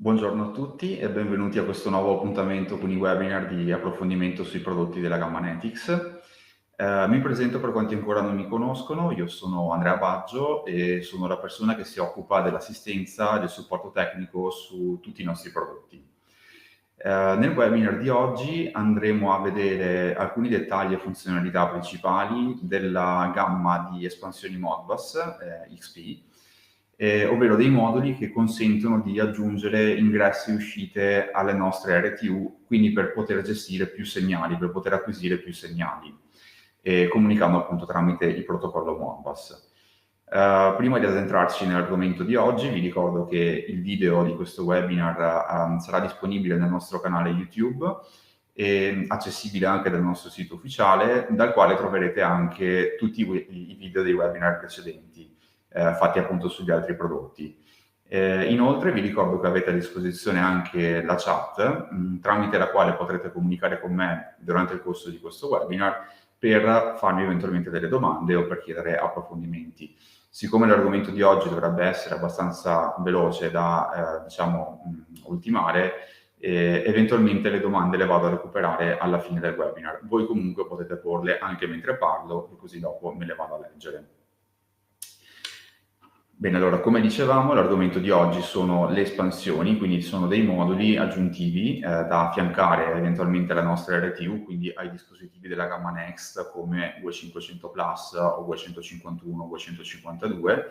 Buongiorno a tutti e benvenuti a questo nuovo appuntamento con i webinar di approfondimento sui prodotti della gamma Netix. Mi presento per quanti ancora non mi conoscono, io sono Andrea Baggio e sono la persona che si occupa dell'assistenza e del supporto tecnico su tutti i nostri prodotti. Nel webinar di oggi andremo a vedere alcuni dettagli e funzionalità principali della gamma di espansioni Modbus XP, ovvero dei moduli che consentono di aggiungere ingressi e uscite alle nostre RTU, quindi per poter gestire più segnali, per poter acquisire più segnali, comunicando appunto tramite il protocollo Modbus. Prima di addentrarci nell'argomento di oggi, vi ricordo che il video di questo webinar sarà disponibile nel nostro canale YouTube e accessibile anche dal nostro sito ufficiale, dal quale troverete anche tutti i video dei webinar precedenti, fatti appunto sugli altri prodotti. Inoltre vi ricordo che avete a disposizione anche la chat, tramite la quale potrete comunicare con me durante il corso di questo webinar per farmi eventualmente delle domande o per chiedere approfondimenti. Siccome l'argomento di oggi dovrebbe essere abbastanza veloce da ultimare, eventualmente le domande le vado a recuperare alla fine del webinar. Voi comunque potete porle anche mentre parlo e così dopo me le vado a leggere. Bene, allora, come dicevamo, l'argomento di oggi sono le espansioni, quindi sono dei moduli aggiuntivi da affiancare eventualmente alla nostra RTU, quindi ai dispositivi della gamma Next come UE500 Plus o UE151 o UE152,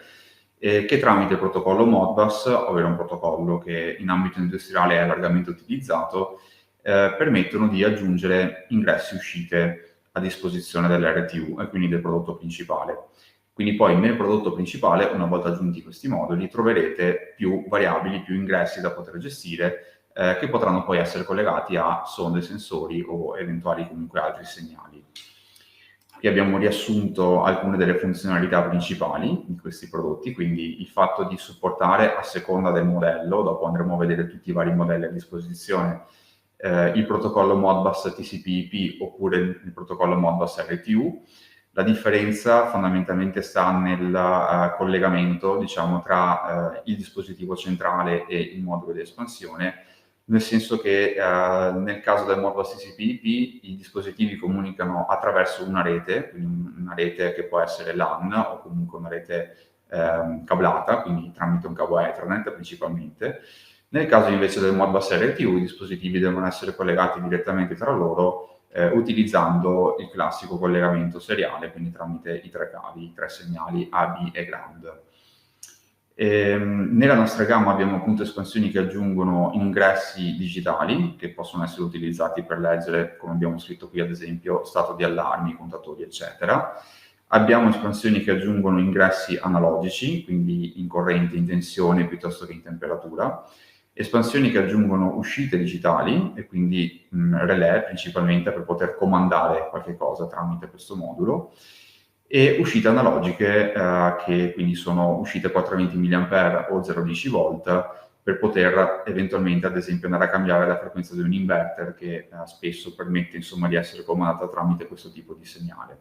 che tramite il protocollo Modbus, ovvero un protocollo che in ambito industriale è largamente utilizzato, permettono di aggiungere ingressi e uscite a disposizione dell'RTU e quindi del prodotto principale. Quindi poi nel prodotto principale, una volta aggiunti questi moduli, troverete più variabili, più ingressi da poter gestire, che potranno poi essere collegati a sonde, sensori o eventuali comunque altri segnali. Qui abbiamo riassunto alcune delle funzionalità principali di questi prodotti, quindi il fatto di supportare a seconda del modello, dopo andremo a vedere tutti i vari modelli a disposizione, il protocollo Modbus TCP/IP oppure il protocollo Modbus RTU. La differenza fondamentalmente sta nel collegamento, diciamo, tra il dispositivo centrale e il modulo di espansione, nel senso che nel caso del Modbus TCP/IP i dispositivi comunicano attraverso una rete, quindi una rete che può essere LAN o comunque una rete cablata, quindi tramite un cavo Ethernet principalmente. Nel caso invece del Modbus RTU i dispositivi devono essere collegati direttamente tra loro utilizzando il classico collegamento seriale, quindi tramite i tre cavi, i tre segnali A, B e ground. Nella nostra gamma abbiamo appunto espansioni che aggiungono ingressi digitali che possono essere utilizzati per leggere, come abbiamo scritto qui ad esempio, stato di allarmi, contatori eccetera. Abbiamo espansioni che aggiungono ingressi analogici, quindi in corrente, in tensione piuttosto che in temperatura. Espansioni che aggiungono uscite digitali e quindi relè principalmente per poter comandare qualche cosa tramite questo modulo, e uscite analogiche che quindi sono uscite 420 mA o 0,10 V per poter eventualmente ad esempio andare a cambiare la frequenza di un inverter che spesso permette insomma di essere comandata tramite questo tipo di segnale.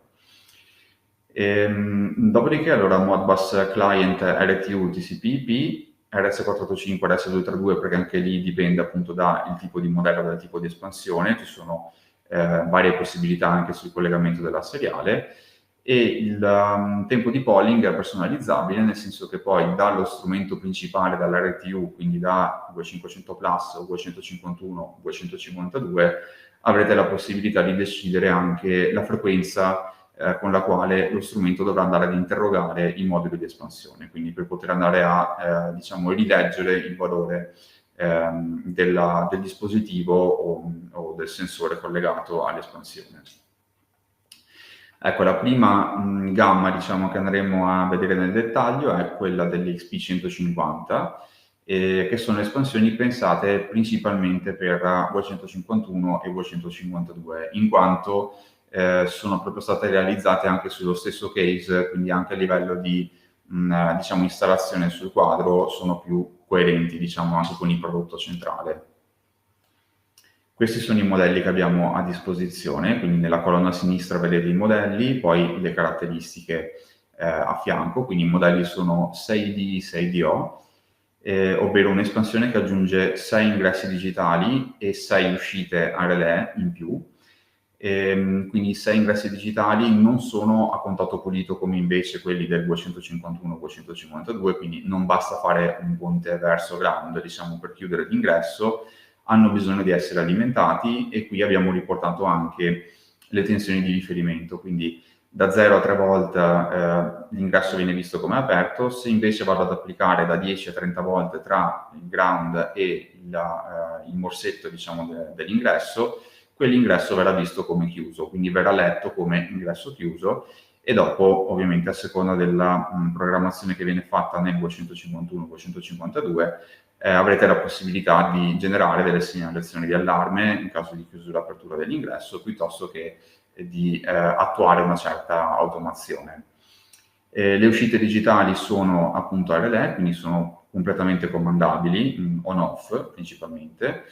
Dopodiché allora Modbus Client RTU TCP/IP, RS485, RS232 perché anche lì dipende appunto dal tipo di modello, dal tipo di espansione, ci sono varie possibilità anche sul collegamento della seriale, e il tempo di polling è personalizzabile, nel senso che poi dallo strumento principale, dall'RTU, quindi da UE500 Plus o UE151 o UE152, avrete la possibilità di decidere anche la frequenza con la quale lo strumento dovrà andare ad interrogare i moduli di espansione, quindi per poter andare a rileggere il valore del dispositivo o del sensore collegato all'espansione. Ecco, la prima gamma che andremo a vedere nel dettaglio è quella dell'XP150, che sono espansioni pensate principalmente per UE151 e UE152, in quanto sono proprio state realizzate anche sullo stesso case, quindi anche a livello di installazione sul quadro sono più coerenti anche con il prodotto centrale. Questi sono i modelli che abbiamo a disposizione, quindi nella colonna a sinistra vedete i modelli, poi le caratteristiche a fianco, quindi i modelli sono 6D, 6DO, ovvero un'espansione che aggiunge 6 ingressi digitali e 6 uscite a relè in più. Quindi 6 ingressi digitali non sono a contatto pulito come invece quelli del 251-252, quindi non basta fare un ponte verso ground, diciamo, per chiudere l'ingresso, hanno bisogno di essere alimentati, e qui abbiamo riportato anche le tensioni di riferimento, quindi da 0 a 3 volte l'ingresso viene visto come aperto. Se invece vado ad applicare da 10 a 30 volte tra il ground e il morsetto, diciamo, dell'ingresso, quell'ingresso verrà visto come chiuso, quindi verrà letto come ingresso chiuso, e dopo, ovviamente, a seconda della programmazione che viene fatta nel 251-252, avrete la possibilità di generare delle segnalazioni di allarme in caso di chiusura o apertura dell'ingresso, piuttosto che di attuare una certa automazione. Le uscite digitali sono appunto a relè, quindi sono completamente comandabili, on-off principalmente.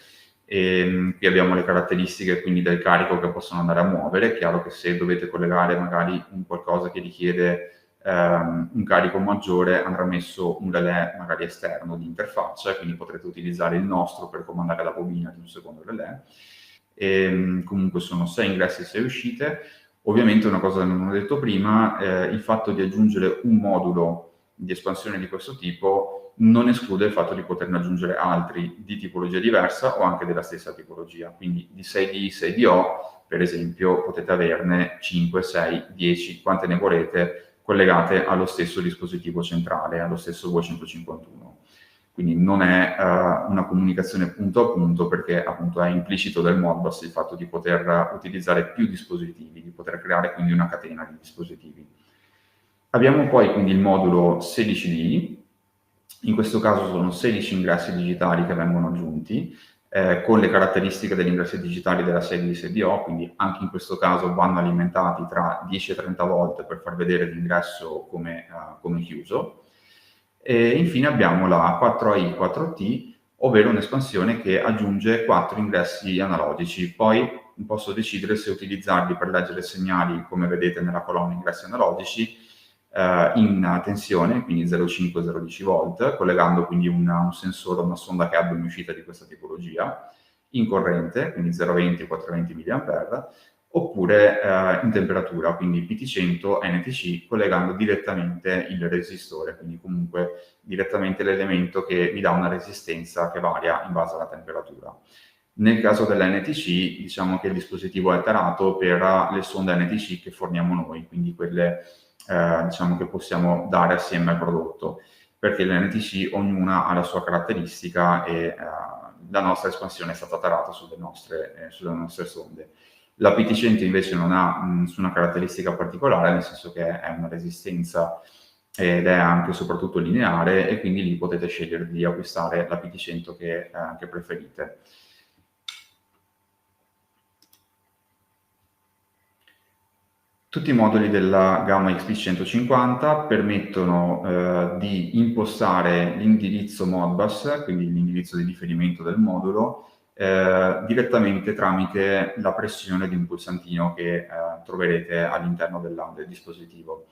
Qui abbiamo le caratteristiche quindi del carico che possono andare a muovere. È chiaro che se dovete collegare magari un qualcosa che richiede un carico maggiore, andrà messo un relè magari esterno di interfaccia, quindi potrete utilizzare il nostro per comandare la bobina di un secondo relè. Comunque sono 6 ingressi e 6 uscite. Ovviamente una cosa che non ho detto prima, il fatto di aggiungere un modulo di espansione di questo tipo non esclude il fatto di poterne aggiungere altri di tipologia diversa o anche della stessa tipologia. Quindi di 6D, 6DO, per esempio, potete averne 5, 6, 10, quante ne volete, collegate allo stesso dispositivo centrale, allo stesso 251. Quindi non è una comunicazione punto a punto, perché appunto è implicito del Modbus il fatto di poter utilizzare più dispositivi, di poter creare quindi una catena di dispositivi. Abbiamo poi quindi il modulo 16D, in questo caso sono 16 ingressi digitali che vengono aggiunti, con le caratteristiche degli ingressi digitali della serie di SDO, quindi anche in questo caso vanno alimentati tra 10 e 30 volte per far vedere l'ingresso come chiuso. E infine abbiamo la 4AI 4T, ovvero un'espansione che aggiunge 4 ingressi analogici. Poi posso decidere se utilizzarli per leggere segnali, come vedete nella colonna ingressi analogici, in tensione, quindi 0,5-0,10 volt, collegando quindi un sensore, una sonda che abbia un'uscita di questa tipologia, in corrente, quindi 0,20-420 mA, oppure in temperatura, quindi PT100 NTC, collegando direttamente il resistore, quindi comunque direttamente l'elemento che mi dà una resistenza che varia in base alla temperatura. Nel caso dell'NTC, diciamo che il dispositivo è tarato per le sonde NTC che forniamo noi, quindi quelle diciamo che possiamo dare assieme al prodotto, perché l'NTC ognuna ha la sua caratteristica e la nostra espansione è stata tarata sulle nostre sonde. La PT100 invece non ha nessuna caratteristica particolare, nel senso che è una resistenza ed è anche soprattutto lineare, e quindi lì potete scegliere di acquistare la PT100 che preferite. Tutti i moduli della gamma XP150 permettono di impostare l'indirizzo Modbus, quindi l'indirizzo di riferimento del modulo, direttamente tramite la pressione di un pulsantino che troverete all'interno del dispositivo.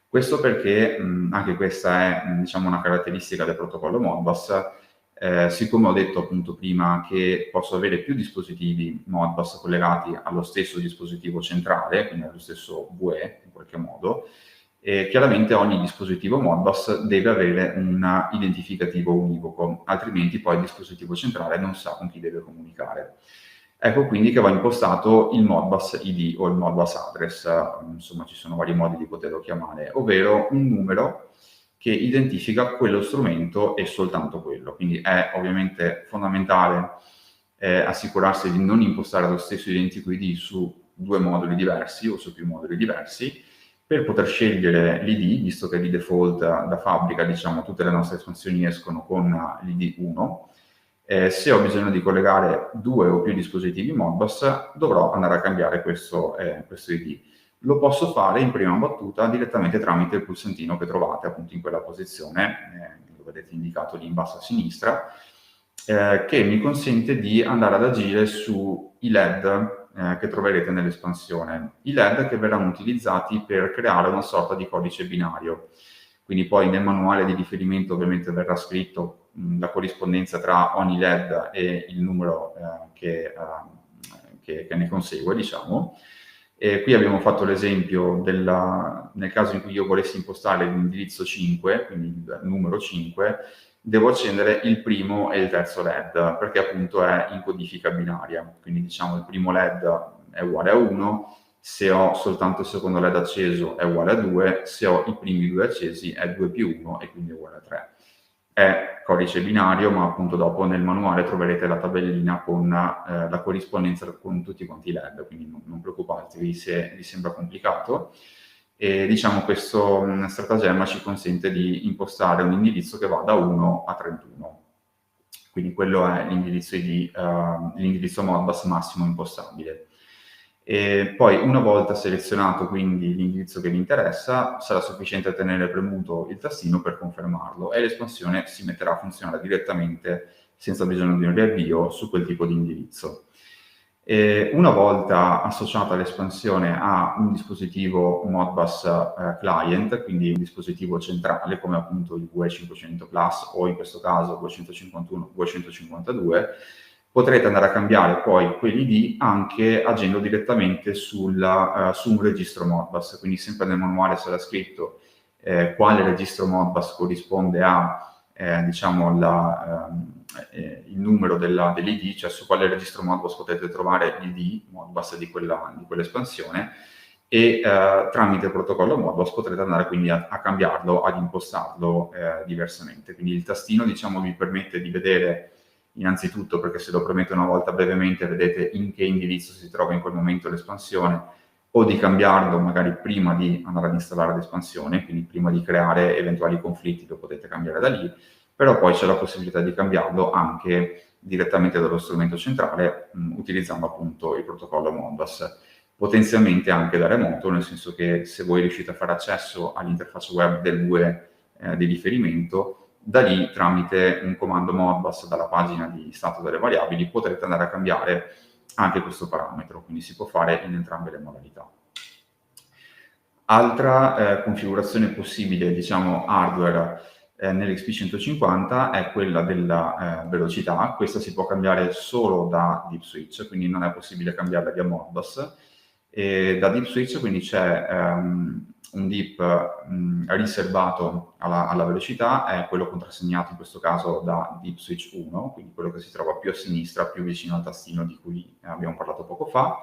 Questo perché, anche questa è diciamo, una caratteristica del protocollo Modbus, siccome ho detto appunto prima che posso avere più dispositivi Modbus collegati allo stesso dispositivo centrale, quindi allo stesso VE in qualche modo, chiaramente ogni dispositivo Modbus deve avere un identificativo univoco, altrimenti poi il dispositivo centrale non sa con chi deve comunicare. Ecco quindi che va impostato il Modbus ID o il Modbus address, insomma ci sono vari modi di poterlo chiamare, ovvero un numero che identifica quello strumento e soltanto quello. Quindi è ovviamente fondamentale assicurarsi di non impostare lo stesso identico ID su 2 moduli diversi o su più moduli diversi, per poter scegliere l'ID, visto che di default da fabbrica, diciamo, tutte le nostre espansioni escono con l'ID 1. Se ho bisogno di collegare 2 o più dispositivi Modbus, dovrò andare a cambiare questo ID. Lo posso fare in prima battuta direttamente tramite il pulsantino che trovate appunto in quella posizione, lo vedete indicato lì in basso a sinistra, che mi consente di andare ad agire sui LED che troverete nell'espansione. I LED che verranno utilizzati per creare una sorta di codice binario. quindi poi nel manuale di riferimento ovviamente verrà scritto la corrispondenza tra ogni LED e il numero che ne consegue, diciamo. E qui abbiamo fatto l'esempio nel caso in cui io volessi impostare l'indirizzo 5, quindi il numero 5, devo accendere il primo e il terzo LED, perché appunto è in codifica binaria. Quindi diciamo il primo LED è uguale a 1, se ho soltanto il secondo LED acceso è uguale a 2, se ho i primi due accesi è 2 più 1 e quindi è uguale a 3. È codice binario, ma appunto dopo nel manuale troverete la tabellina con la corrispondenza con tutti quanti i LED, quindi non preoccupatevi se vi sembra complicato. E diciamo questo stratagemma ci consente di impostare un indirizzo che va da 1 a 31. Quindi quello è l'indirizzo ID, l'indirizzo Modbus massimo impostabile. E poi una volta selezionato quindi l'indirizzo che vi interessa, sarà sufficiente tenere premuto il tastino per confermarlo e l'espansione si metterà a funzionare direttamente senza bisogno di un riavvio su quel tipo di indirizzo. E una volta associata l'espansione a un dispositivo Modbus client, quindi un dispositivo centrale come appunto il VE500 Plus o in questo caso 251, 252, potrete andare a cambiare poi quell'ID anche agendo direttamente su un registro Modbus, quindi sempre nel manuale sarà scritto quale registro Modbus corrisponde a diciamo il numero dell'ID, cioè su quale registro Modbus potete trovare l'ID Modbus di quell'espansione e tramite il protocollo Modbus potrete andare quindi a cambiarlo, ad impostarlo diversamente. Quindi il tastino diciamo vi permette di vedere innanzitutto, perché se lo premetto una volta brevemente vedete in che indirizzo si trova in quel momento l'espansione, o di cambiarlo magari prima di andare ad installare l'espansione, quindi prima di creare eventuali conflitti lo potete cambiare da lì, però poi c'è la possibilità di cambiarlo anche direttamente dallo strumento centrale utilizzando appunto il protocollo Modbus, potenzialmente anche da remoto, nel senso che se voi riuscite a fare accesso all'interfaccia web del UE di riferimento, da lì tramite un comando Modbus dalla pagina di stato delle variabili potrete andare a cambiare anche questo parametro, quindi si può fare in entrambe le modalità. Altra configurazione possibile, diciamo, hardware nell'XP150 è quella della velocità. Questa si può cambiare solo da Deep Switch, quindi non è possibile cambiarla via Modbus. E da Deep Switch quindi c'è un Deep riservato alla velocità, è quello contrassegnato in questo caso da Deep Switch 1, quindi quello che si trova più a sinistra, più vicino al tastino di cui abbiamo parlato poco fa,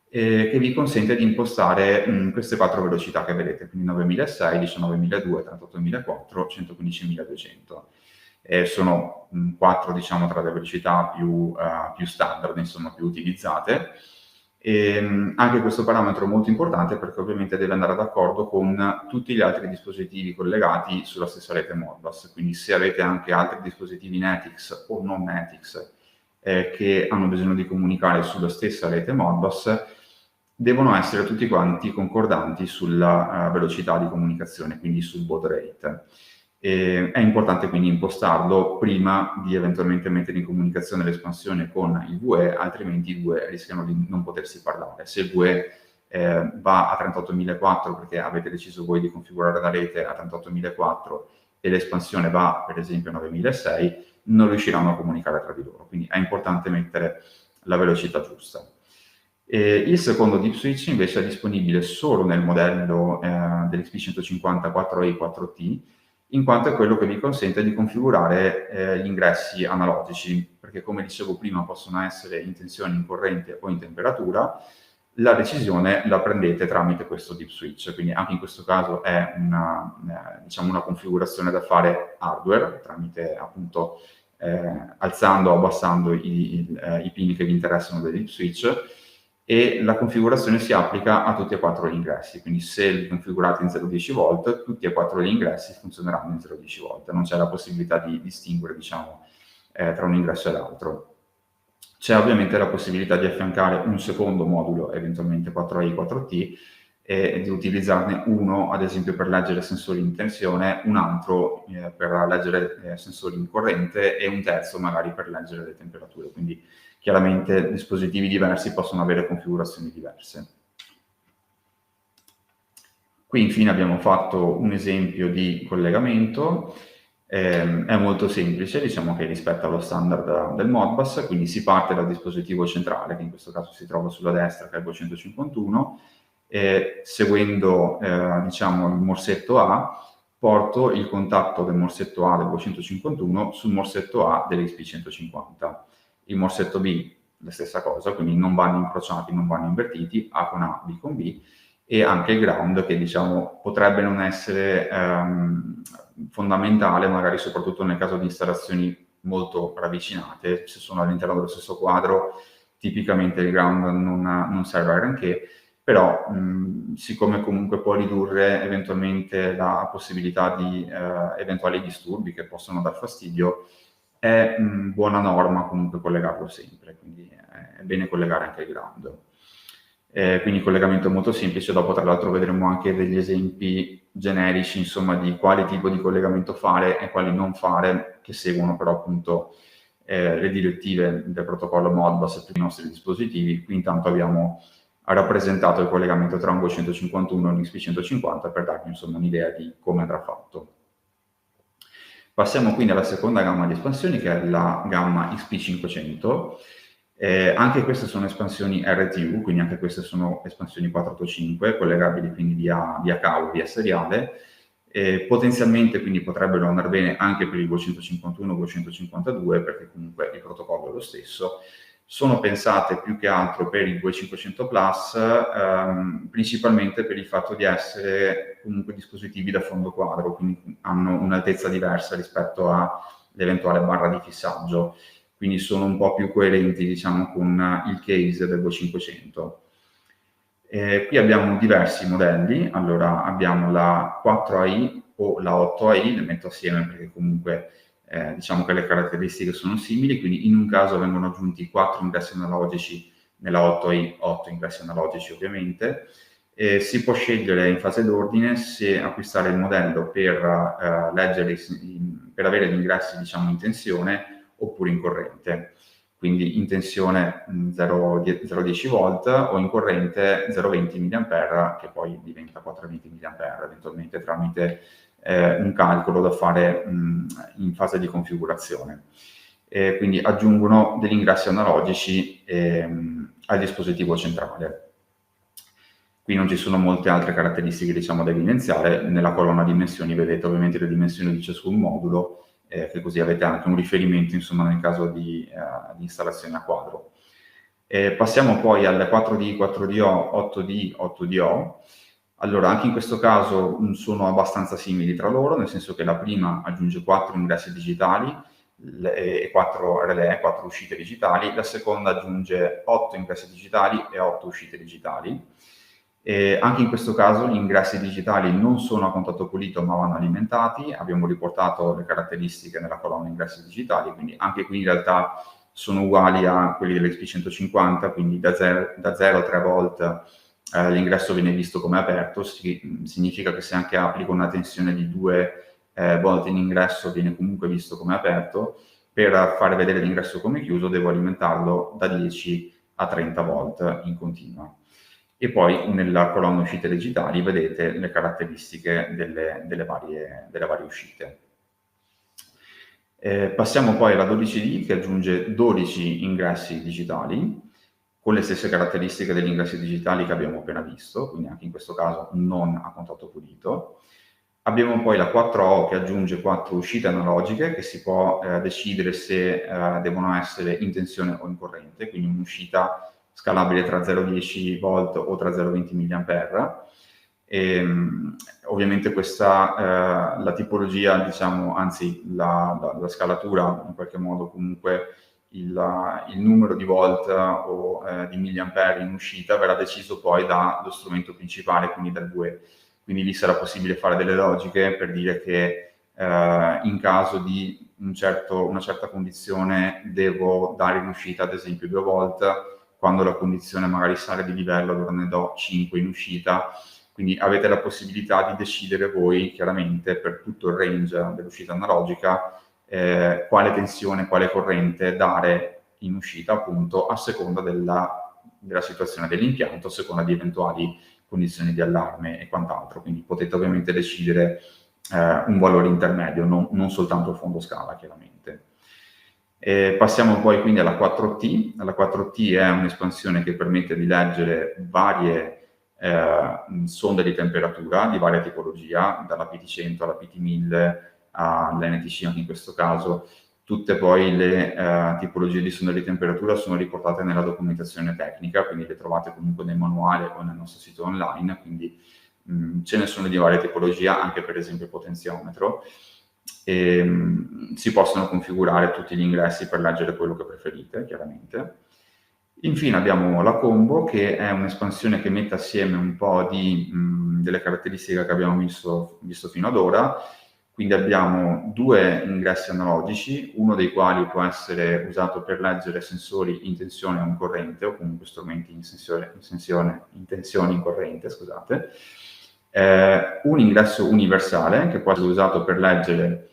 che vi consente di impostare queste 4 velocità che vedete, quindi 9006, 19002, 38004, 115200. Sono 4 diciamo tra le velocità più standard, insomma più utilizzate. E anche questo parametro è molto importante perché ovviamente deve andare d'accordo con tutti gli altri dispositivi collegati sulla stessa rete Modbus, quindi se avete anche altri dispositivi Netix o non Netix che hanno bisogno di comunicare sulla stessa rete Modbus, devono essere tutti quanti concordanti sulla velocità di comunicazione, quindi sul baud rate. È importante quindi impostarlo prima di eventualmente mettere in comunicazione l'espansione con il VE, altrimenti i due rischiano di non potersi parlare. Se il VE va a 38004 perché avete deciso voi di configurare la rete a 38004 e l'espansione va per esempio a 9006, non riusciranno a comunicare tra di loro. Quindi è importante mettere la velocità giusta. Il secondo Deep Switch invece è disponibile solo nel modello dell'XP150 4i 4T, in quanto è quello che vi consente di configurare gli ingressi analogici, perché come dicevo prima possono essere in tensione, in corrente o in temperatura. La decisione la prendete tramite questo Deep Switch, quindi anche in questo caso è diciamo una configurazione da fare hardware, tramite appunto alzando o abbassando i pin che vi interessano del Deep Switch, e la configurazione si applica a tutti e 4 gli ingressi, quindi se li configurate in 0,10 volt, tutti e 4 gli ingressi funzioneranno in 0,10 volt, non c'è la possibilità di distinguere, diciamo, tra un ingresso e l'altro. C'è ovviamente la possibilità di affiancare un secondo modulo, eventualmente 4i 4T, e di utilizzarne uno, ad esempio, per leggere sensori in tensione, un altro per leggere sensori in corrente e un terzo magari per leggere le temperature. Quindi chiaramente dispositivi diversi possono avere configurazioni diverse. Qui infine abbiamo fatto un esempio di collegamento, è molto semplice, diciamo che rispetto allo standard del Modbus, quindi si parte dal dispositivo centrale, che in questo caso si trova sulla destra, che è il 251, e seguendo diciamo, il morsetto A, porto il contatto del morsetto A del 251 sul morsetto A dell'XP150. Il morsetto B, la stessa cosa, quindi non vanno incrociati, non vanno invertiti, A con A, B con B, e anche il ground che diciamo potrebbe non essere fondamentale, magari soprattutto nel caso di installazioni molto ravvicinate, se sono all'interno dello stesso quadro tipicamente il ground non serve a granché, però siccome comunque può ridurre eventualmente la possibilità di eventuali disturbi che possono dar fastidio, è buona norma comunque collegarlo sempre, quindi è bene collegare anche il ground. Quindi collegamento molto semplice, dopo tra l'altro vedremo anche degli esempi generici, insomma, di quale tipo di collegamento fare e quali non fare, che seguono però appunto le direttive del protocollo Modbus per i nostri dispositivi. Qui intanto abbiamo rappresentato il collegamento tra un 251 e un XP150 per darvi insomma un'idea di come andrà fatto. Passiamo quindi alla seconda gamma di espansioni, che è la gamma XP500. Anche queste sono espansioni RTU, quindi anche queste sono espansioni 485, collegabili quindi via cavo, via seriale. Potenzialmente quindi potrebbero andare bene anche per il 251 o 252, perché comunque il protocollo è lo stesso. Sono pensate più che altro per il 2500 Plus, principalmente per il fatto di essere comunque dispositivi da fondo quadro, quindi hanno un'altezza diversa rispetto all'eventuale barra di fissaggio, quindi sono un po' più coerenti, diciamo, con il case del 2500. Qui abbiamo diversi modelli, allora abbiamo la 4AI o la 8AI, le metto assieme perché comunque diciamo che le caratteristiche sono simili, quindi in un caso vengono aggiunti 4 ingressi analogici, nella 8AI 8 ingressi analogici ovviamente. Si può scegliere in fase d'ordine se acquistare il modello per leggere, per avere gli ingressi diciamo in tensione oppure in corrente, quindi in tensione 0,10 volt o in corrente 0,20 mA, che poi diventa 420 mA eventualmente tramite un calcolo da fare in fase di configurazione. Quindi aggiungono degli ingressi analogici al dispositivo centrale. Qui non ci sono molte altre caratteristiche diciamo, da evidenziare. Nella colonna dimensioni vedete ovviamente le dimensioni di ciascun modulo, che così avete anche un riferimento insomma, nel caso di installazione a quadro. Passiamo poi alle 4D, 4DO, 8D, 8DO. Allora, anche in questo caso sono abbastanza simili tra loro, nel senso che la prima aggiunge 4 ingressi digitali e 4 relè, 4 uscite digitali, la seconda aggiunge 8 ingressi digitali e 8 uscite digitali. Anche in questo caso gli ingressi digitali non sono a contatto pulito ma vanno alimentati, abbiamo riportato le caratteristiche nella colonna ingressi digitali, quindi anche qui in realtà sono uguali a quelli dell'XP150, quindi da 0 a 3 volt l'ingresso viene visto come aperto, significa che se anche applico una tensione di 2 volt in ingresso viene comunque visto come aperto. Per fare vedere l'ingresso come chiuso devo alimentarlo da 10 a 30 volt in continua. E poi nella colonna uscite digitali vedete le caratteristiche delle varie uscite. Passiamo poi alla 12D che aggiunge 12 ingressi digitali con le stesse caratteristiche degli ingressi digitali che abbiamo appena visto, quindi anche in questo caso non a contatto pulito. Abbiamo poi la 4O che aggiunge 4 uscite analogiche che si può decidere se devono essere in tensione o in corrente, quindi un'uscita scalabile tra 0,10 volt o tra 0,20 mA. Ovviamente questa, la tipologia, diciamo, anzi la scalatura, in qualche modo comunque il numero di volt o di milliampere in uscita verrà deciso poi dallo strumento principale, quindi dal 2. Quindi lì sarà possibile fare delle logiche per dire che in caso di una certa condizione devo dare in uscita ad esempio 2 volt, quando la condizione magari sale di livello allora ne do 5 in uscita, quindi avete la possibilità di decidere voi chiaramente per tutto il range dell'uscita analogica quale tensione, quale corrente dare in uscita appunto a seconda della situazione dell'impianto, a seconda di eventuali condizioni di allarme e quant'altro, quindi potete ovviamente decidere un valore intermedio, non soltanto il fondo scala chiaramente. Passiamo poi quindi alla 4T. La 4T è un'espansione che permette di leggere varie sonde di temperatura di varia tipologia, dalla PT100 alla PT1000 all'NTC anche in questo caso. Tutte poi le tipologie di sonde di temperatura sono riportate nella documentazione tecnica, quindi le trovate comunque nel manuale o nel nostro sito online, quindi ce ne sono di varia tipologia, anche per esempio il potenziometro, e si possono configurare tutti gli ingressi per leggere quello che preferite, chiaramente. Infine abbiamo la combo, che è un'espansione che mette assieme un po' delle caratteristiche che abbiamo visto fino ad ora. Quindi abbiamo due ingressi analogici, uno dei quali può essere usato per leggere sensori in tensione o in corrente, o comunque strumenti in tensione in corrente, scusate. Un ingresso universale che può essere usato per leggere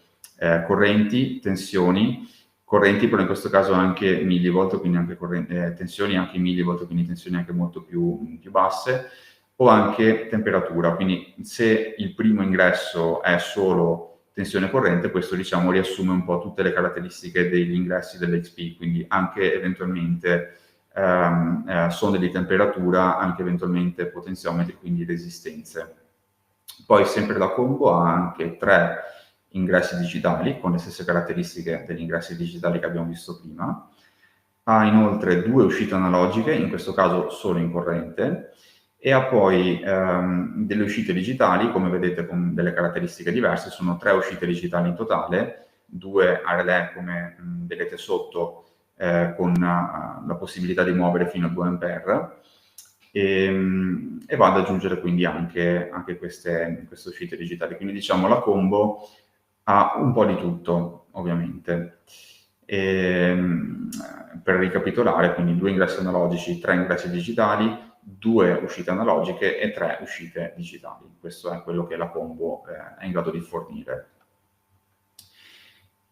correnti, tensioni, correnti però in questo caso anche millivolt, quindi anche tensioni anche millivolt, quindi tensioni anche molto più basse, o anche temperatura. Quindi se il primo ingresso è solo tensione corrente, questo diciamo riassume un po' tutte le caratteristiche degli ingressi dell'XP, quindi anche eventualmente sonde di temperatura, anche eventualmente potenziometri, quindi resistenze. Poi sempre la combo ha anche 3 ingressi digitali con le stesse caratteristiche degli ingressi digitali che abbiamo visto prima. Ha inoltre 2 uscite analogiche, in questo caso solo in corrente, e ha poi delle uscite digitali, come vedete con delle caratteristiche diverse, sono 3 uscite digitali in totale, 2 a relè come vedete sotto, con la possibilità di muovere fino a 2 ampere, e va ad aggiungere quindi anche queste uscite digitali. Quindi diciamo la combo ha un po' di tutto, ovviamente. Per ricapitolare, quindi 2 ingressi analogici, 3 ingressi digitali, 2 uscite analogiche e 3 uscite digitali. Questo è quello che la combo è in grado di fornire.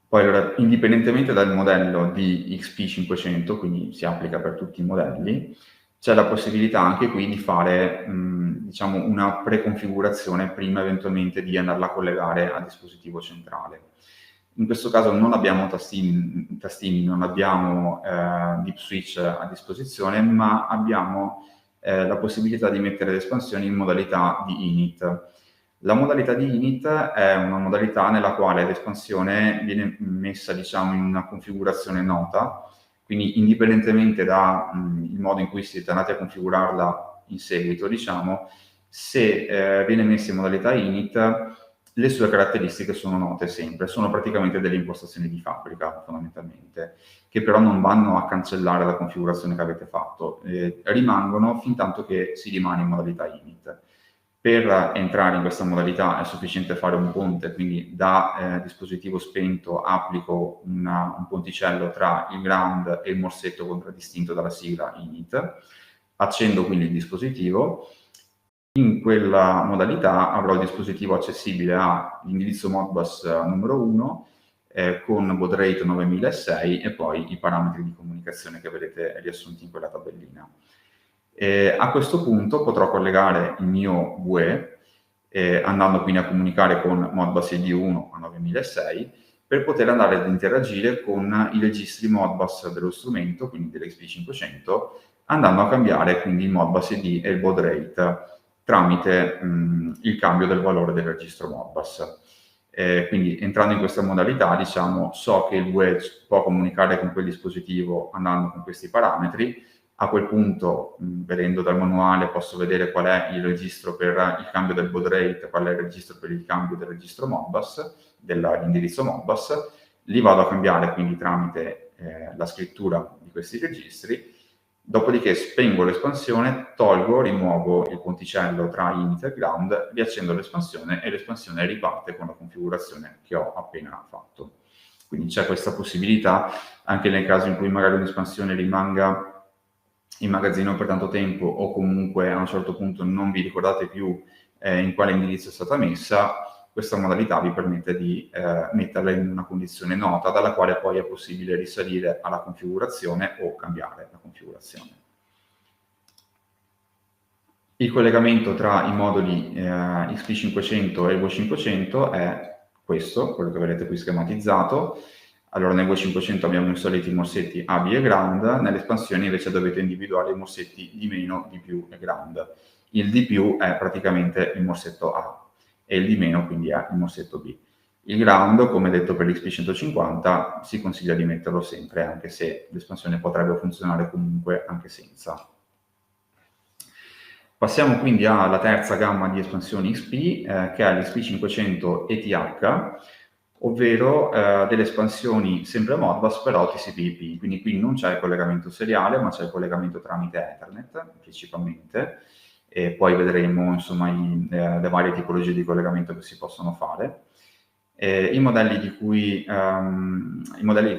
Poi allora, indipendentemente dal modello di XP500, quindi si applica per tutti i modelli, c'è la possibilità anche qui di fare diciamo una preconfigurazione prima eventualmente di andarla a collegare al dispositivo centrale. In questo caso non abbiamo tastini, non abbiamo deep switch a disposizione, ma abbiamo la possibilità di mettere le espansioni in modalità di init. La modalità di init è una modalità nella quale l'espansione viene messa diciamo in una configurazione nota, quindi indipendentemente dal modo in cui siete andati a configurarla in seguito, diciamo, se viene messa in modalità init, le sue caratteristiche sono note sempre, sono praticamente delle impostazioni di fabbrica fondamentalmente, che però non vanno a cancellare la configurazione che avete fatto, rimangono fin tanto che si rimane in modalità init. Per entrare in questa modalità è sufficiente fare un ponte, quindi da dispositivo spento applico un ponticello tra il ground e il morsetto contraddistinto dalla sigla init, accendo quindi il dispositivo. In quella modalità avrò il dispositivo accessibile all'indirizzo Modbus numero 1 con baud rate 9006 e poi i parametri di comunicazione che vedete riassunti in quella tabellina. A questo punto potrò collegare il mio UE andando quindi a comunicare con Modbus ID1 a 9006 per poter andare ad interagire con i registri Modbus dello strumento, quindi dell'XP500, andando a cambiare quindi il Modbus ID e il baud rate tramite il cambio del valore del registro Modbus. Quindi entrando in questa modalità, diciamo, so che il UE può comunicare con quel dispositivo andando con questi parametri. A quel punto, vedendo dal manuale, posso vedere qual è il registro per il cambio del baud rate, qual è il registro per il cambio del registro Modbus, dell'indirizzo Modbus. Li vado a cambiare quindi tramite la scrittura di questi registri. Dopodiché spengo l'espansione, rimuovo il ponticello tra init e ground, riaccendo l'espansione e l'espansione riparte con la configurazione che ho appena fatto. Quindi c'è questa possibilità anche nel caso in cui magari un'espansione rimanga in magazzino per tanto tempo o comunque a un certo punto non vi ricordate più in quale indirizzo è stata messa. Questa modalità vi permette di metterla in una condizione nota dalla quale poi è possibile risalire alla configurazione o cambiare la configurazione. Il collegamento tra i moduli XP500 e il V500 è questo, quello che vedete qui schematizzato. Allora nel V500 abbiamo inserito i morsetti A, B e ground, nelle espansioni invece dovete individuare i morsetti di meno, di più e ground. Il di più è praticamente il morsetto A e il di meno quindi è il morsetto B. Il ground, come detto per l'XP150, si consiglia di metterlo sempre, anche se l'espansione potrebbe funzionare comunque anche senza. Passiamo quindi alla terza gamma di espansioni XP, che è l'XP500 ETH, ovvero delle espansioni sempre Modbus però TCP/IP, quindi qui non c'è il collegamento seriale, ma c'è il collegamento tramite Ethernet principalmente, e poi vedremo insomma le varie tipologie di collegamento che si possono fare. I modelli che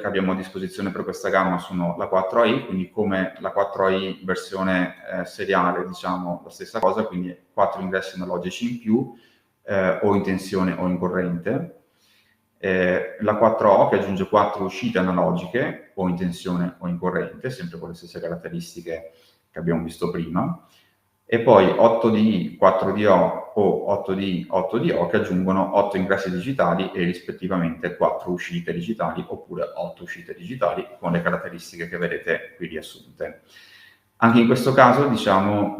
abbiamo a disposizione per questa gamma sono la 4AI, quindi come la 4AI versione seriale, diciamo la stessa cosa, quindi 4 ingressi analogici in più, o in tensione o in corrente. La 4O che aggiunge 4 uscite analogiche, o in tensione o in corrente, sempre con le stesse caratteristiche che abbiamo visto prima. E poi 8DI, 4DO o 8DI, 8DO che aggiungono 8 ingressi digitali e rispettivamente 4 uscite digitali oppure 8 uscite digitali con le caratteristiche che vedete qui riassunte. Anche in questo caso, diciamo,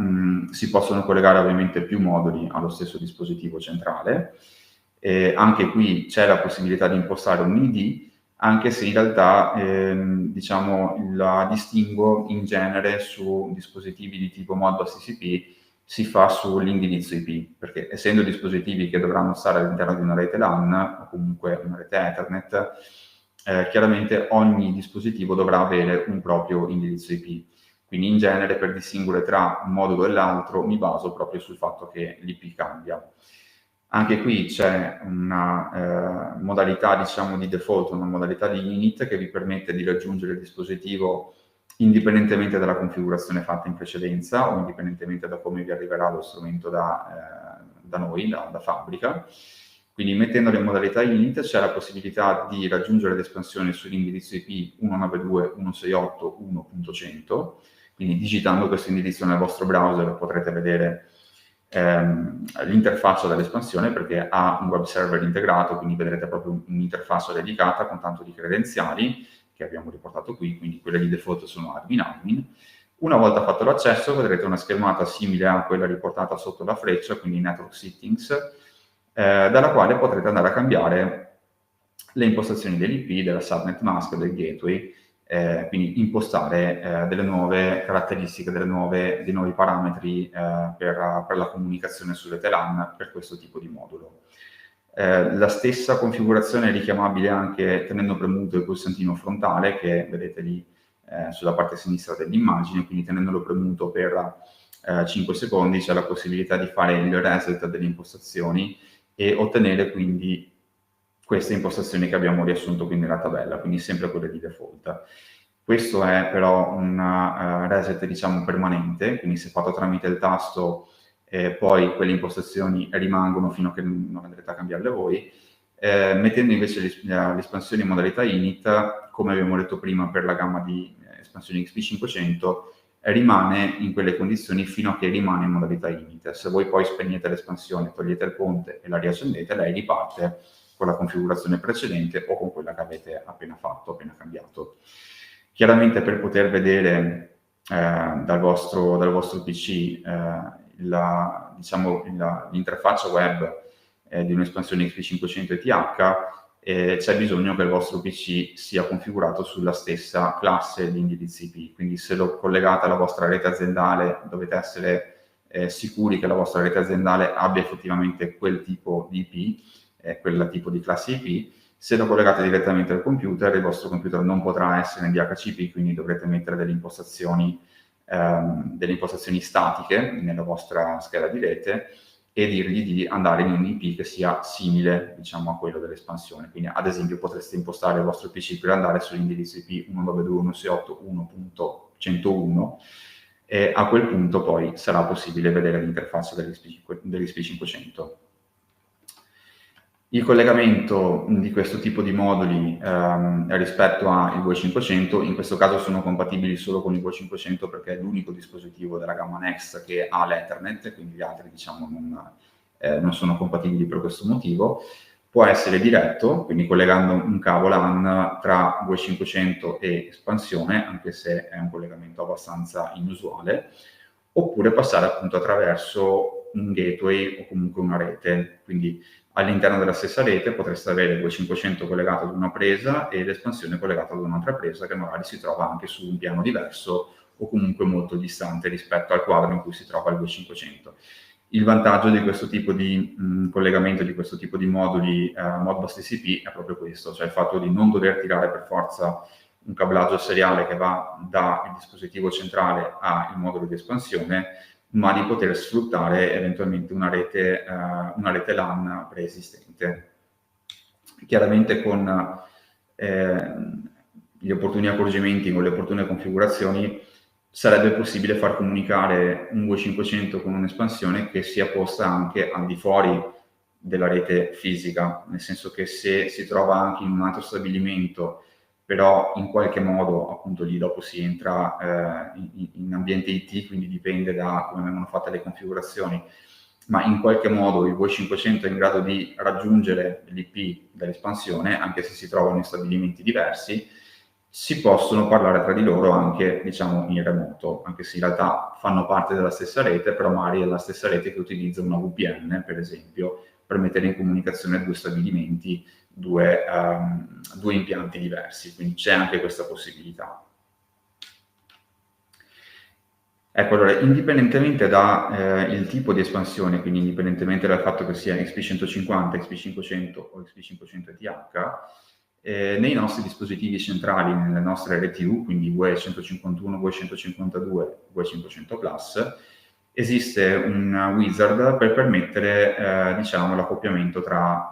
si possono collegare ovviamente più moduli allo stesso dispositivo centrale. Anche qui c'è la possibilità di impostare un ID, anche se in realtà diciamo, la distinguo in genere su dispositivi di tipo Modbus TCP si fa sull'indirizzo IP, perché essendo dispositivi che dovranno stare all'interno di una rete LAN o comunque una rete Ethernet, chiaramente ogni dispositivo dovrà avere un proprio indirizzo IP. Quindi in genere per distinguere tra un modulo e l'altro mi baso proprio sul fatto che l'IP cambia. Anche qui c'è una modalità, diciamo, di default, una modalità di init che vi permette di raggiungere il dispositivo indipendentemente dalla configurazione fatta in precedenza o indipendentemente da come vi arriverà lo strumento da noi, da fabbrica. Quindi mettendolo in modalità init c'è la possibilità di raggiungere l'espansione sull'indirizzo IP 192.168.1.100, quindi digitando questo indirizzo nel vostro browser potrete vedere l'interfaccia dell'espansione, perché ha un web server integrato, quindi vedrete proprio un'interfaccia dedicata con tanto di credenziali che abbiamo riportato qui, quindi quelle di default sono admin. Una volta fatto l'accesso vedrete una schermata simile a quella riportata sotto la freccia, quindi network settings, dalla quale potrete andare a cambiare le impostazioni dell'IP, della subnet mask, del gateway, quindi impostare delle nuove caratteristiche, dei nuovi parametri per la comunicazione su rete LAN per questo tipo di modulo. La stessa configurazione è richiamabile anche tenendo premuto il pulsantino frontale che vedete lì sulla parte sinistra dell'immagine, quindi tenendolo premuto per 5 secondi c'è la possibilità di fare il reset delle impostazioni e ottenere quindi queste impostazioni che abbiamo riassunto qui nella tabella, quindi sempre quelle di default. Questo è però un reset, diciamo, permanente, quindi se fatto tramite il tasto poi quelle impostazioni rimangono fino a che non andrete a cambiarle voi. Mettendo invece l'espansione in modalità init, come abbiamo detto prima per la gamma di espansioni XP500, rimane in quelle condizioni fino a che rimane in modalità init. Se voi poi spegnete l'espansione, togliete il ponte e la riaccendete, lei riparte con la configurazione precedente o con quella che avete appena fatto, appena cambiato. Chiaramente per poter vedere dal vostro PC l'interfaccia web di un'espansione XP500 ETH, c'è bisogno che il vostro PC sia configurato sulla stessa classe di indirizzi IP, quindi se lo collegate alla vostra rete aziendale dovete essere sicuri che la vostra rete aziendale abbia effettivamente quel tipo di IP, quel tipo di classe IP. Se lo collegate direttamente al computer, il vostro computer non potrà essere in DHCP, quindi dovrete mettere delle impostazioni statiche nella vostra scheda di rete e dirgli di andare in un IP che sia simile, diciamo, a quello dell'espansione. Quindi, ad esempio, potreste impostare il vostro PC per andare sull'indirizzo IP 192.168.1.101 e a quel punto poi sarà possibile vedere l'interfaccia dell'XP500. Il collegamento di questo tipo di moduli rispetto al V500, in questo caso sono compatibili solo con il V500 perché è l'unico dispositivo della gamma Next che ha l'Ethernet, quindi gli altri diciamo non sono compatibili per questo motivo. Può essere diretto, quindi collegando un cavo LAN tra V500 e espansione, anche se è un collegamento abbastanza inusuale, oppure passare appunto attraverso un gateway o comunque una rete. Quindi all'interno della stessa rete potreste avere il V500 collegato ad una presa e l'espansione collegata ad un'altra presa che magari si trova anche su un piano diverso o comunque molto distante rispetto al quadro in cui si trova il V500. Il vantaggio di questo tipo di collegamento, di questo tipo di moduli Modbus TCP è proprio questo, cioè il fatto di non dover tirare per forza un cablaggio seriale che va dal dispositivo centrale al modulo di espansione, ma di poter sfruttare eventualmente una rete LAN preesistente. Chiaramente con gli opportuni accorgimenti, con le opportune configurazioni, sarebbe possibile far comunicare un V500 con un'espansione che sia posta anche al di fuori della rete fisica, nel senso che se si trova anche in un altro stabilimento, però in qualche modo appunto lì dopo si entra in ambiente IT, quindi dipende da come vengono fatte le configurazioni, ma in qualche modo il V500 è in grado di raggiungere l'IP dell'espansione, anche se si trovano in stabilimenti diversi, si possono parlare tra di loro anche, diciamo, in remoto, anche se in realtà fanno parte della stessa rete, però magari è la stessa rete che utilizza una VPN, per esempio, per mettere in comunicazione due stabilimenti, due impianti diversi, quindi c'è anche questa possibilità. Ecco, allora, indipendentemente dal tipo di espansione, quindi indipendentemente dal fatto che sia XP150, XP500 o XP500ETH, nei nostri dispositivi centrali, nelle nostre RTU, quindi UE151, UE152, UE500 Plus, esiste un wizard per permettere diciamo, l'accoppiamento tra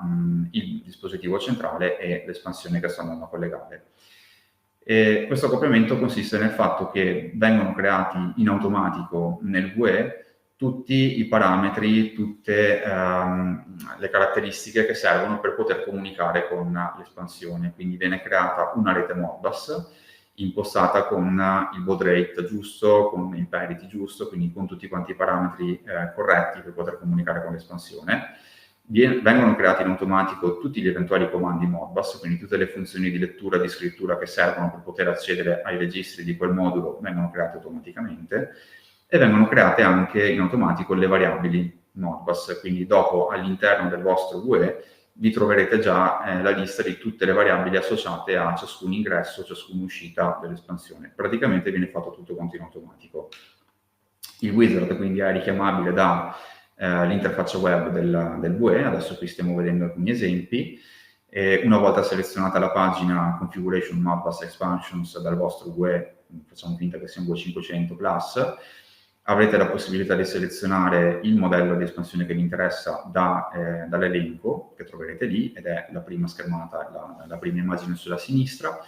il dispositivo centrale e l'espansione che sto andando a collegare. E questo accoppiamento consiste nel fatto che vengono creati in automatico nel VE tutti i parametri, tutte le caratteristiche che servono per poter comunicare con l'espansione. Quindi viene creata una rete Modbus impostata con il baud rate giusto, con il parity giusto, quindi con tutti quanti i parametri corretti per poter comunicare con l'espansione. Vengono creati in automatico tutti gli eventuali comandi Modbus, quindi tutte le funzioni di lettura e di scrittura che servono per poter accedere ai registri di quel modulo vengono create automaticamente, e vengono create anche in automatico le variabili Modbus, quindi dopo all'interno del vostro UE vi troverete già la lista di tutte le variabili associate a ciascun ingresso, ciascuna uscita dell'espansione. Praticamente viene fatto tutto quanto in automatico. Il wizard quindi è richiamabile da l'interfaccia web del VE, adesso qui stiamo vedendo alcuni esempi. Una volta selezionata la pagina Configuration Modbus Expansions dal vostro VE, facciamo finta che sia un V500 Plus, avrete la possibilità di selezionare il modello di espansione che vi interessa dall'elenco che troverete lì, ed è la prima schermata, la prima immagine sulla sinistra.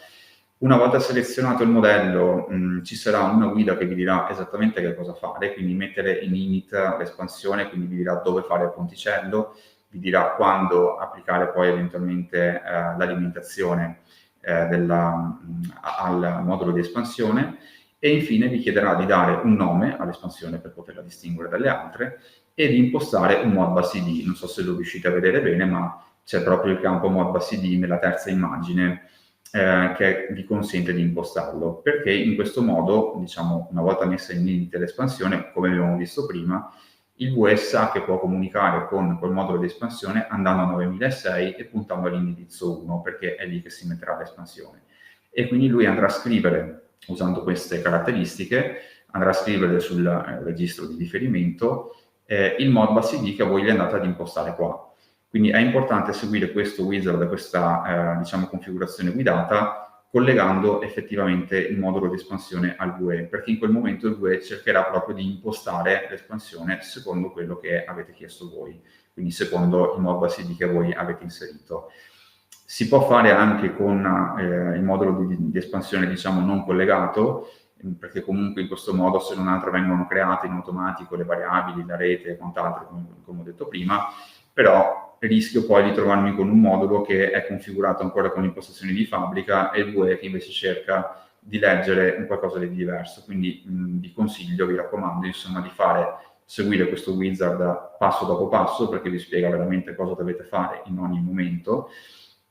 Una volta selezionato il modello ci sarà una guida che vi dirà esattamente che cosa fare, quindi mettere in init l'espansione, quindi vi dirà dove fare il ponticello, vi dirà quando applicare poi eventualmente l'alimentazione al modulo di espansione, e infine vi chiederà di dare un nome all'espansione per poterla distinguere dalle altre e di impostare un Modbus ID. Non so se lo riuscite a vedere bene, ma c'è proprio il campo Modbus ID nella terza immagine che vi consente di impostarlo, perché in questo modo, diciamo, una volta messa in init l'espansione, come abbiamo visto prima, il VE sa che può comunicare con quel modulo di espansione andando a 9006 e puntando all'indirizzo 1, perché è lì che si metterà l'espansione. E quindi lui andrà a scrivere, usando queste caratteristiche, andrà a scrivere sul registro di riferimento il Modbus ID che voi gli andate ad impostare qua. Quindi è importante seguire questo wizard, questa diciamo, configurazione guidata, collegando effettivamente il modulo di espansione al VE, perché in quel momento il VE cercherà proprio di impostare l'espansione secondo quello che avete chiesto voi, quindi secondo il Modbus ID che voi avete inserito. Si può fare anche con il modulo di espansione, diciamo, non collegato, perché comunque in questo modo, se non altro, vengono create in automatico le variabili, la rete e quant'altro, come ho detto prima, però rischio poi di trovarmi con un modulo che è configurato ancora con impostazioni di fabbrica e il VUE che invece cerca di leggere un qualcosa di diverso. Quindi vi consiglio, vi raccomando, insomma, di seguire questo wizard passo dopo passo, perché vi spiega veramente cosa dovete fare in ogni momento,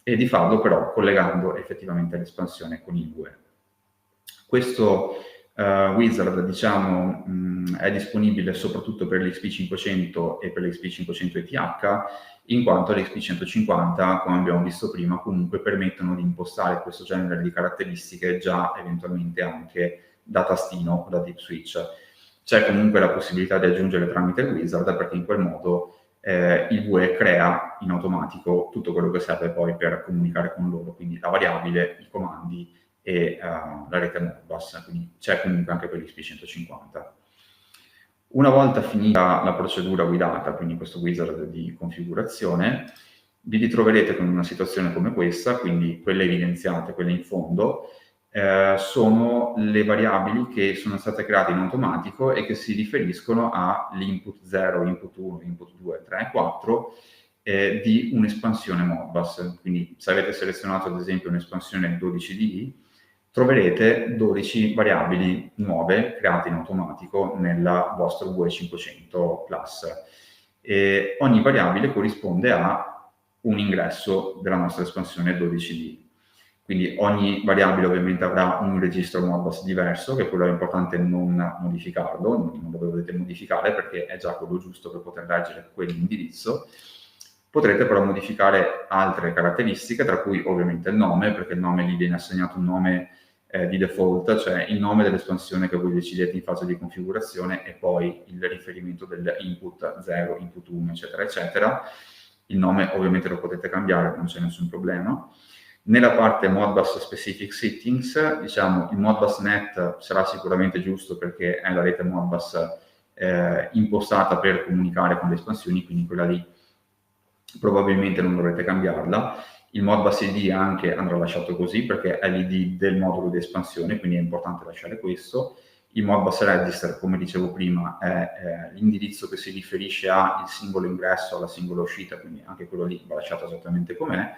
e di farlo però collegando effettivamente l'espansione con il VUE. Questo wizard, diciamo, è disponibile soprattutto per l'XP500 e per l'XP500 ETH, in quanto l'XP150, come abbiamo visto prima, comunque permettono di impostare questo genere di caratteristiche già eventualmente anche da tastino o da deep switch. C'è comunque la possibilità di aggiungere tramite il wizard, perché in quel modo il VUE crea in automatico tutto quello che serve poi per comunicare con loro, quindi la variabile, i comandi e la rete Modbus, quindi c'è comunque anche per l'XP150. Una volta finita la procedura guidata, quindi questo wizard di configurazione, vi ritroverete con una situazione come questa, quindi quelle evidenziate, quelle in fondo, sono le variabili che sono state create in automatico e che si riferiscono all'input 0, input 1, input 2, 3 e 4 di un'espansione Modbus. Quindi se avete selezionato ad esempio un'espansione 12DI, troverete 12 variabili nuove create in automatico nel vostro VUE 500 Plus. E ogni variabile corrisponde a un ingresso della nostra espansione 12D. Quindi ogni variabile ovviamente avrà un registro Modbus diverso, che quello è importante non modificarlo, non lo dovete modificare perché è già quello giusto per poter leggere quell'indirizzo. Potrete però modificare altre caratteristiche, tra cui ovviamente il nome, perché il nome gli viene assegnato un nome di default, cioè il nome dell'espansione che voi decidete in fase di configurazione e poi il riferimento dell'input 0, input 1, eccetera, eccetera. Il nome ovviamente lo potete cambiare, non c'è nessun problema. Nella parte Modbus Specific Settings, diciamo, il Modbus Net sarà sicuramente giusto perché è la rete Modbus impostata per comunicare con le espansioni, quindi quella lì probabilmente non dovrete cambiarla. Il Modbus ID anche andrà lasciato così perché è l'ID del modulo di espansione, quindi è importante lasciare questo. Il Modbus Register, come dicevo prima, è l'indirizzo che si riferisce al singolo ingresso, alla singola uscita, quindi anche quello lì va lasciato esattamente com'è.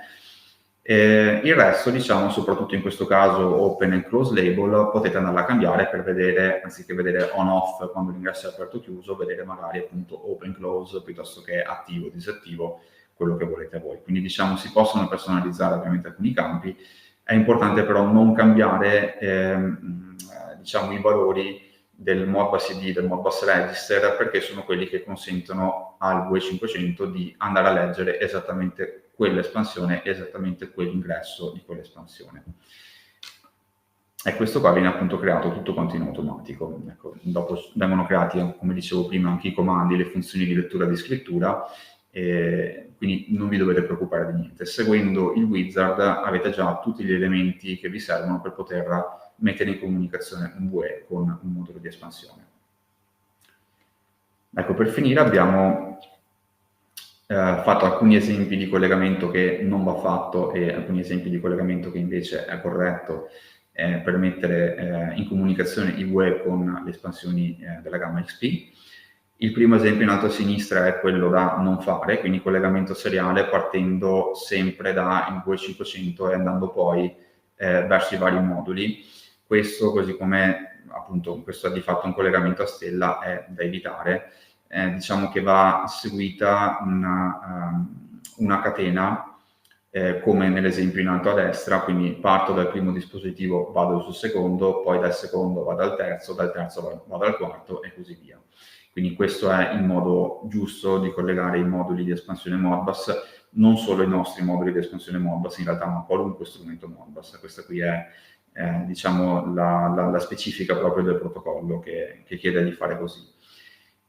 Il resto, diciamo, soprattutto in questo caso open e close label, potete andarla a cambiare per vedere, anziché vedere on-off quando l'ingresso è aperto o chiuso, vedere magari appunto open-close piuttosto che attivo o disattivo, quello che volete voi. Quindi diciamo si possono personalizzare ovviamente alcuni campi, è importante però non cambiare diciamo, i valori del Modbus ID, del Modbus Register, perché sono quelli che consentono al VUE 500 di andare a leggere esattamente quell'espansione, esattamente quell'ingresso di quell'espansione. E questo qua viene appunto creato tutto quanto in automatico. Ecco, dopo vengono creati, come dicevo prima, anche i comandi, le funzioni di lettura e di scrittura, quindi non vi dovete preoccupare di niente. Seguendo il wizard avete già tutti gli elementi che vi servono per poter mettere in comunicazione un VUE con un modulo di espansione. Ecco, per finire abbiamo fatto alcuni esempi di collegamento che non va fatto e alcuni esempi di collegamento che invece è corretto per mettere in comunicazione i VUE con le espansioni della gamma XP. Il primo esempio in alto a sinistra è quello da non fare, quindi collegamento seriale partendo sempre dal VUE 500 e andando poi verso i vari moduli. Questo, così come appunto questo è di fatto un collegamento a stella, è da evitare. Diciamo che va seguita una catena come nell'esempio in alto a destra, quindi parto dal primo dispositivo, vado sul secondo, poi dal secondo vado al terzo, dal terzo vado al quarto e così via. Quindi questo è il modo giusto di collegare i moduli di espansione Modbus, non solo i nostri moduli di espansione Modbus in realtà, ma qualunque strumento Modbus. Questa qui è diciamo la specifica proprio del protocollo che chiede di fare così.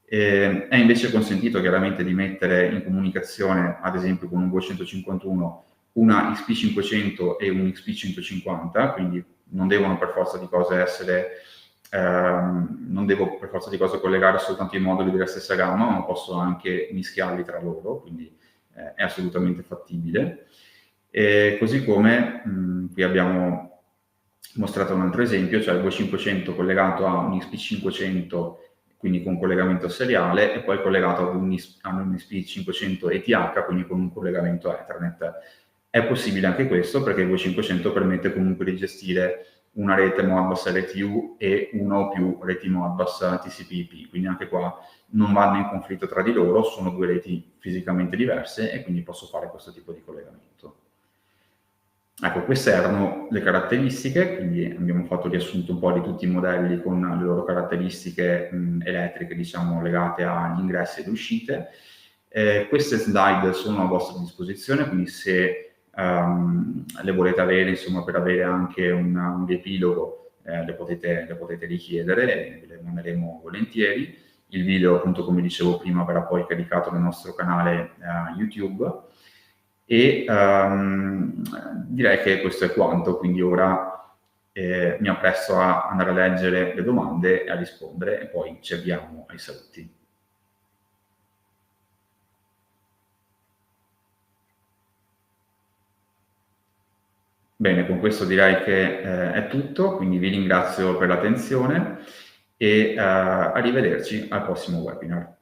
È invece consentito chiaramente di mettere in comunicazione, ad esempio con un VUE 151, una XP500 e un XP150, quindi non devono per forza di cose essere, non devo per forza di cose collegare soltanto i moduli della stessa gamma, ma posso anche mischiarli tra loro, quindi è assolutamente fattibile. Così come qui abbiamo mostrato un altro esempio, cioè il VUE 500 collegato a un XP500 quindi con collegamento seriale, e poi collegato ad un ISP500 ETH, quindi con un collegamento Ethernet. È possibile anche questo perché il V500 permette comunque di gestire una rete Modbus LTU e una o più reti Modbus TCP/IP, quindi anche qua non vanno in conflitto tra di loro, sono due reti fisicamente diverse e quindi posso fare questo tipo di collegamento. Ecco, queste erano le caratteristiche, quindi abbiamo fatto riassunto un po' di tutti i modelli con le loro caratteristiche elettriche, diciamo, legate agli ingressi e alle uscite. Queste slide sono a vostra disposizione, quindi se le volete avere, insomma, per avere anche un riepilogo, le potete richiedere e ve le manderemo volentieri. Il video, appunto, come dicevo prima, verrà poi caricato nel nostro canale YouTube. E direi che questo è quanto, quindi ora mi appresso a andare a leggere le domande e a rispondere e poi ci avviamo ai saluti. Bene, con questo direi che è tutto, quindi vi ringrazio per l'attenzione e arrivederci al prossimo webinar.